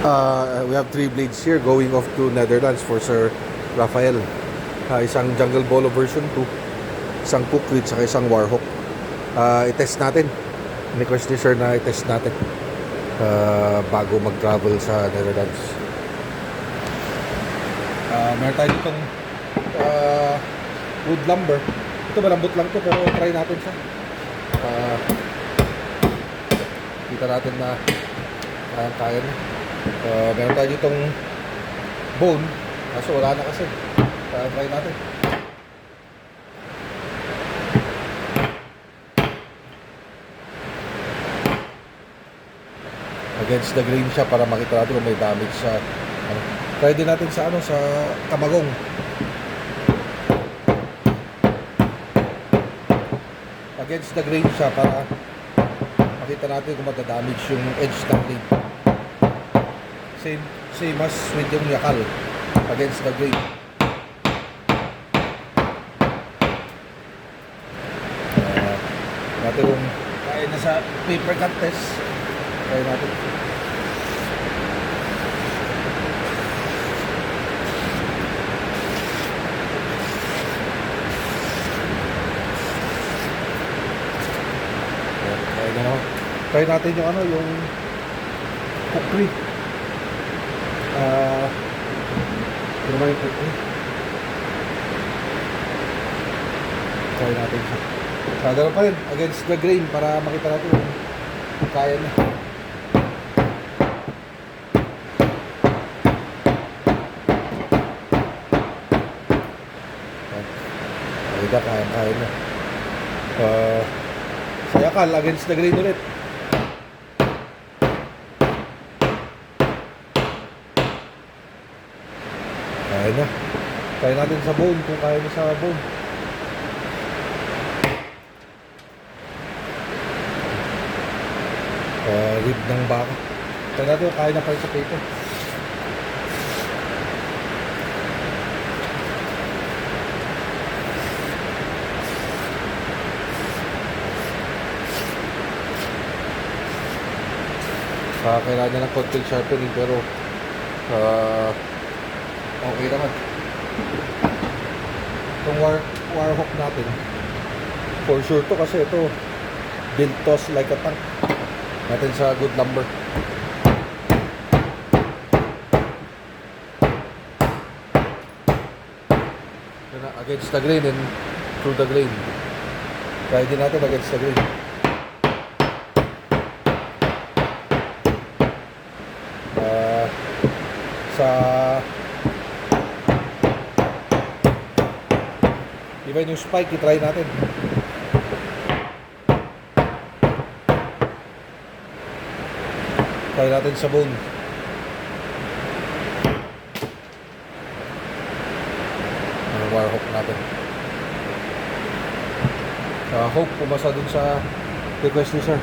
We have 3 blades here going off to Netherlands for Sir Rafael. Isang Jungle Bolo version 2, isang Cookrit, saka isang Warhawk. I-test natin. Request ni Sir na i-test natin bago mag-travel sa Netherlands. Meron tayo ditong wood lumber. Ito malambot lang to, pero try natin siya. Kita natin na kaya na. Meron tayo ditong bone, kaso wala na kasi. Try natin. Against the grain siya para makita natin kung may damage sa try din natin sa sa kamagong. Against the grain siya para makita natin kung madadamage yung edge ng blade. Same as with yung yakal against the grain. Natin kung kaya na sa paper cut test. Kaya natin. Try natin yung yung Cookrit. Ano naman yung Cookrit? Try natin siya. Gano'n pa rin, against the grain para makita natin kung kaya na. Makita, kaya na. Sa yakal, against the grain ulit. Kaya na. Try natin sa bone kung kaya na sa bone. Rib ng baka. Try natin kung kaya na pa rin sa paper. Kailangan na ng konting sharpening pero okay naman. Itong Warhawk natin for sure to kasi ito built toss like a tank natin sa good lumber. Against the grain and through the grain. Kaya din natin against the grain. Sa even yung spike, i-try natin. Try natin sa bone. Ang Warhawk natin. Hope pumasa dun sa request ni Sir.